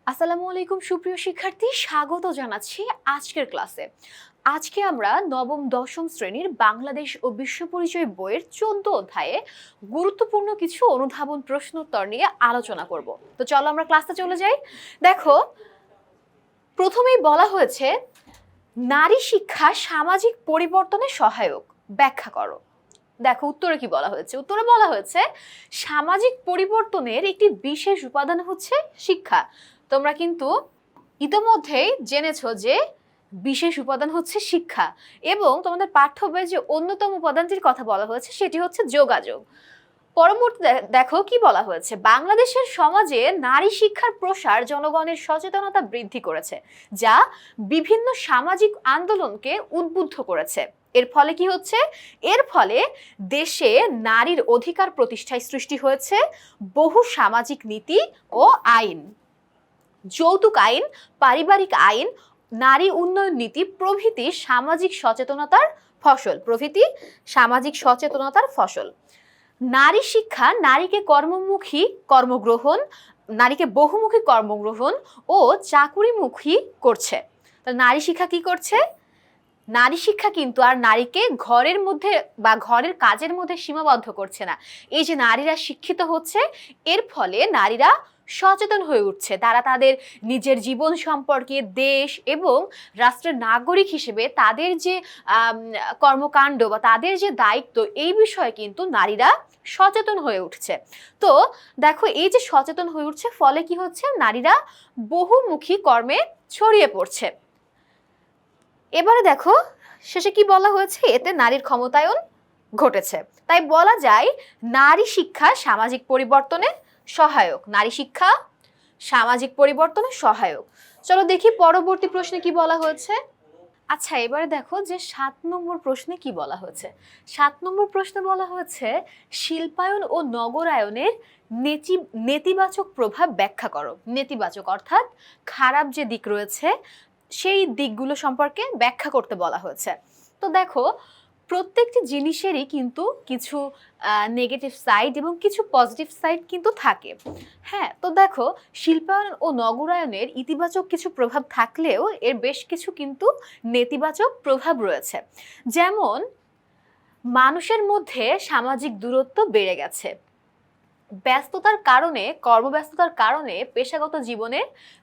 আসসালামু আলাইকুম সুপ্রিয় শিক্ষার্থী, স্বাগত জানাচ্ছি আজকের ক্লাসে। আজকে আমরা নবম দশম শ্রেণীর বাংলাদেশ ও বিশ্ব পরিচয় বইয়ের 14 অধ্যায়ে গুরুত্বপূর্ণ কিছু অনুধাবন প্রশ্নোত্তর নিয়ে আলোচনা করব। তো চলো আমরা ক্লাসে চলে যাই। দেখো, প্রথমেই বলা হয়েছে নারী শিক্ষা সামাজিক পরিবর্তনে সহায়ক, ব্যাখ্যা করো। দেখো উত্তরে কি বলা হয়েছে। উত্তরে বলা হয়েছে সামাজিক পরিবর্তনের একটি বিশেষ উপাদান হচ্ছে শিক্ষা। তোমরা কিন্তু ইতোমধ্যেই জেনেছো যে বিশেষ উপাদান হচ্ছে শিক্ষা, এবং তোমাদের পাঠ্য বইয়ে যে অন্যতম উপাদানটির কথা বলা হয়েছে সেটি হচ্ছে যোগাযোগ। পরবর্তীতে দেখো কি বলা হয়েছে, বাংলাদেশের সমাজে নারী শিক্ষার প্রসার জনগণের সচেতনতা বৃদ্ধি করেছে, যা বিভিন্ন সামাজিক আন্দোলনকে উদ্বুদ্ধ করেছে। এর ফলে কি হচ্ছে, এর ফলে দেশে নারীর অধিকার প্রতিষ্ঠায় সৃষ্টি হয়েছে বহু সামাজিক নীতি ও আইন, যৌতুক আইন, পারিবারিক আইন, নারী উন্নয়ন নীতি প্রভৃতি সামাজিক সচেতনতার ফসল। নারী শিক্ষা নারীকে বহুমুখী কর্মগ্রহণ ও চাকুরিমুখী করছে। নারী শিক্ষা কি করছে? নারী শিক্ষা কিন্তু আর নারীকে ঘরের মধ্যে বা ঘরের কাজের মধ্যে সীমাবদ্ধ করছে না। এই যে নারীরা শিক্ষিত হচ্ছে, এর ফলে নারীরা সচেতন হয়ে উঠছে। তারা তাদের নিজের জীবন সম্পর্কে, দেশ এবং রাষ্ট্রের নাগরিক হিসেবে তাদের যে কর্মকাণ্ড বা তাদের যে দায়িত্ব, এই বিষয়ে কিন্তু নারীরা সচেতন হয়ে উঠছে। তো দেখো, এই যে সচেতন হয়ে উঠছে, ফলে কি হচ্ছে, নারীরা বহুমুখী কর্মে ছড়িয়ে পড়ছে। এবারে দেখো শেষে কি বলা হয়েছে, এতে নারীর ক্ষমতায়ন ঘটেছে। তাই বলা যায় নারী শিক্ষা সামাজিক পরিবর্তনে সহায়ক। নারী শিক্ষা সামাজিক পরিবর্তনে সহায়ক। চলো দেখি পরবর্তী প্রশ্নে কি বলা হয়েছে। আচ্ছা, এবারে দেখো যে 7 নম্বর প্রশ্নে কি বলা হয়েছে। 7 নম্বর প্রশ্নে বলা হয়েছে শিল্পায়ন ও নগরায়নের নেতিবাচক প্রভাব ব্যাখ্যা করো। নেতিবাচক অর্থাৎ খারাপ যে দিক রয়েছে সেই দিকগুলো সম্পর্কে ব্যাখ্যা করতে বলা হয়েছে। তো দেখো, প্রত্যেকটি জিনিসেরই কিন্তু কিছু নেগেটিভ সাইড এবং কিছু পজিটিভ সাইড কিন্তু থাকে। হ্যাঁ, তো দেখো, শিল্পায়ন ও নগরায়নের ইতিবাচক কিছু প্রভাব থাকলেও এর বেশ কিছু কিন্তু নেতিবাচক প্রভাব রয়েছে। যেমন মানুষের মধ্যে সামাজিক দূরত্ব বেড়ে গেছে, কর্মব্যস্ততার কারণে পেশাগত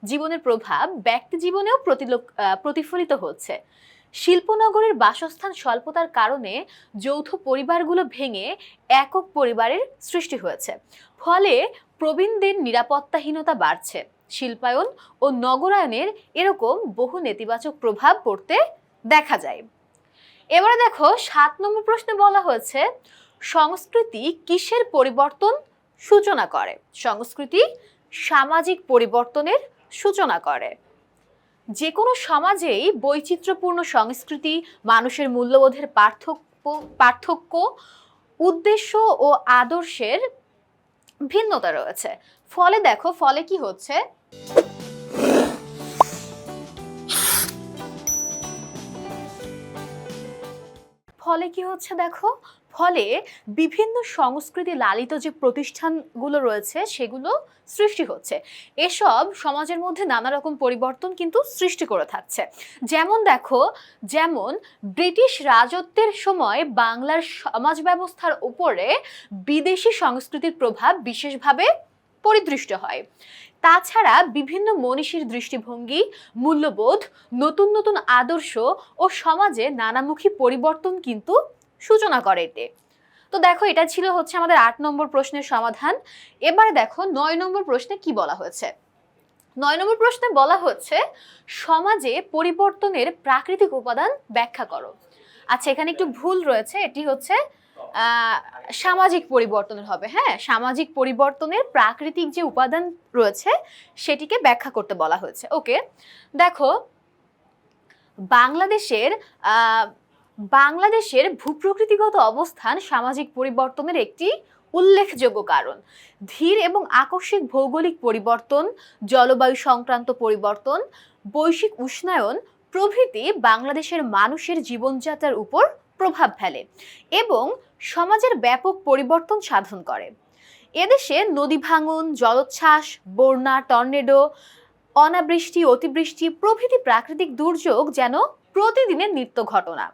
জীবনের প্রভাব ব্যক্তি জীবনেও প্রতিফলিত হচ্ছে। শিল্পনগরের বাসস্থান স্বল্পতার কারণে যৌথ পরিবারগুলো ভেঙে একক পরিবারের সৃষ্টি হয়েছে, ফলে প্রবীণদের নিরাপত্তাহীনতা বাড়ছে। শিল্পায়ন ও নগরায়নের এরকম বহু নেতিবাচক প্রভাব পড়তে দেখা যায়। এবারে দেখো 7 নম্বর প্রশ্নে বলা হয়েছে সংস্কৃতি কিসের পরিবর্তন সূচনা করে? সংস্কৃতি সামাজিক পরিবর্তনের সূচনা করে। যে কোনো সমাজেই বৈচিত্র্যপূর্ণ সংস্কৃতি, মানুষের মূল্যবোধের পার্থক্য, উদ্দেশ্য ও আদর্শের ভিন্নতা রয়েছে। ফলে কি হচ্ছে, দেখো, ফলে বিভিন্ন সংস্কৃতি লালিত যে প্রতিষ্ঠানগুলো রয়েছে সেগুলো সৃষ্টি হচ্ছে। এসব সমাজের মধ্যে নানা রকম পরিবর্তন কিন্তু সৃষ্টি করে থাকছে। যেমন ব্রিটিশ রাজত্বের সময় বাংলার সমাজ ব্যবস্থার উপরে বিদেশি সংস্কৃতির প্রভাব বিশেষভাবে পরিদৃষ্ট হয়। তাছাড়া বিভিন্ন মনীষীর দৃষ্টিভঙ্গি, মূল্যবোধ, নতুন নতুন আদর্শ ও সমাজে নানামুখী পরিবর্তন কিন্তু সূচনা করে এতে। তো দেখো, এটা ছিল হচ্ছে আমাদের 8 নম্বর প্রশ্নের সমাধান। এবারে দেখো 9 নম্বর প্রশ্নে কি বলা হয়েছে। 9 নম্বর প্রশ্নে বলা হচ্ছে সমাজে পরিবর্তনের প্রাকৃতিক উপাদান ব্যাখ্যা করো। আচ্ছা, এখানে একটু ভুল রয়েছে, এটি হচ্ছে সামাজিক পরিবর্তনের হবে। হ্যাঁ, সামাজিক পরিবর্তনের প্রাকৃতিক যে উপাদান রয়েছে সেটিকে ব্যাখ্যা করতে বলা হয়েছে। ওকে, দেখো, বাংলাদেশের ভূপ্রকৃতিগত অবস্থান সামাজিক পরিবর্তনের একটি উল্লেখযোগ্য কারণ। ধীর এবং আকস্মিক ভৌগোলিক পরিবর্তন, জলবায়ু সংক্রান্ত পরিবর্তন, বৈশ্বিক উষ্ণায়ন প্রভৃতি বাংলাদেশের মানুষের জীবনযাত্রার উপর প্রভাব ফেলে এবং সমাজের ব্যাপক পরিবর্তন সাধন করে। এদেশে নদী ভাঙন, জলোচ্ছ্বাস, বন্যা, টর্নেডো, অনাবৃষ্টি, অতিবৃষ্টি প্রভৃতি প্রাকৃতিক দুর্যোগ যেন প্রতিদিনের নিত্য ঘটনা।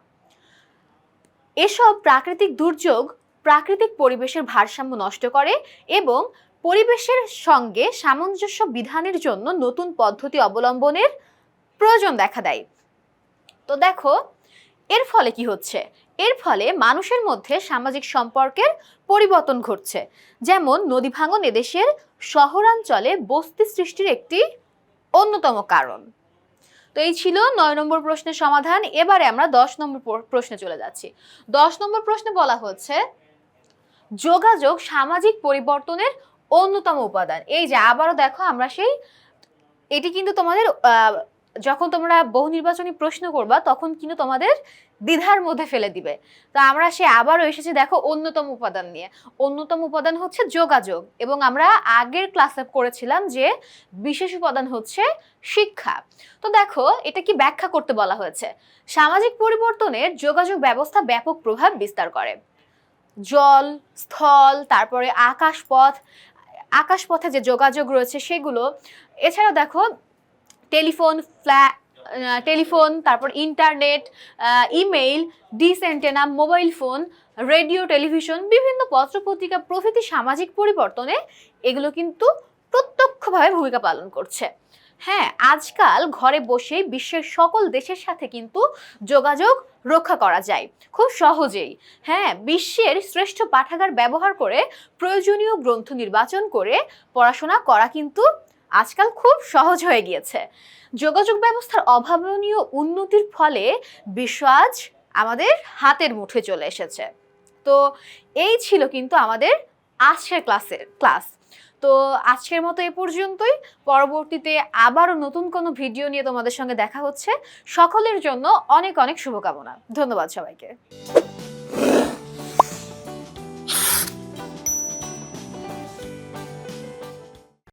এসব প্রাকৃতিক দুর্যোগ প্রাকৃতিক পরিবেশের ভারসাম্য নষ্ট করে এবং পরিবেশের সঙ্গে সামঞ্জস্য বিধানের জন্য নতুন পদ্ধতি অবলম্বনের প্রয়োজন দেখা দেয়। তো দেখো এর ফলে কি হচ্ছে, এর ফলে মানুষের মধ্যে সামাজিক সম্পর্কের পরিবর্তন ঘটছে। যেমন নদী ভাঙন এদেশের শহরাঞ্চলে বস্তি সৃষ্টির একটি অন্যতম কারণ। তো এই ছিল 9 নম্বর প্রশ্নের সমাধান। এবারে আমরা 10 নম্বর প্রশ্নে চলে যাচ্ছি। 10 নম্বর প্রশ্নে বলা হচ্ছে যোগাযোগ সামাজিক পরিবর্তনের অন্যতম উপাদান। এই যে আবারও দেখো আমরা এটি কিন্তু তোমাদের যখন তোমরা বহু নির্বাচনী প্রশ্ন করবা তখন কিন্তু তোমাদের দ্বিধার মধ্যে ফেলে দিবে। তো আমরা আবারও এসেছি দেখো অন্যতম উপাদান নিয়ে। অন্যতম উপাদান হচ্ছে যোগাযোগ, এবং আমরা আগের ক্লাসে করেছিলাম যে বিশেষ উপাদান হচ্ছে শিক্ষা। তো দেখো এটা কি ব্যাখ্যা করতে বলা হয়েছে। সামাজিক পরিবর্তনের যোগাযোগ ব্যবস্থা ব্যাপক প্রভাব বিস্তার করে। জল, স্থল, তারপরে আকাশপথে যে যোগাযোগ রয়েছে সেগুলো, এছাড়াও দেখো টেলিফোন, তারপর internet, email, dish antenna, mobile phone, radio, television, বিভিন্ন পত্রপত্রিকা প্রভৃতি সামাজিক পরিবর্তনে এগুলো কিন্তু প্রত্যক্ষভাবে ভূমিকা পালন করছে। হ্যাঁ, আজকাল ঘরে বসেই বিশ্বের সকল দেশের সাথে কিন্তু যোগাযোগ রক্ষা করা যায় খুব সহজেই। হ্যাঁ, বিশ্বের শ্রেষ্ঠ পাঠাগার ব্যবহার করে প্রয়োজনীয় গ্রন্থ নির্বাচন করে পড়াশোনা করা কিন্তু আজকাল খুব সহজ হয়ে গিয়েছে। যোগাযোগ ব্যবস্থার অভাবনীয় উন্নতির ফলে বিশ্ব আজ আমাদের হাতের মুঠোয় চলে এসেছে। তো এই ছিল কিন্তু আমাদের আজকের ক্লাস। তো আজকের মতো এ পর্যন্তই। পরবর্তীতে আবারও নতুন কোনো ভিডিও নিয়ে তোমাদের সঙ্গে দেখা হচ্ছে। সকলের জন্য অনেক অনেক শুভকামনা। ধন্যবাদ সবাইকে।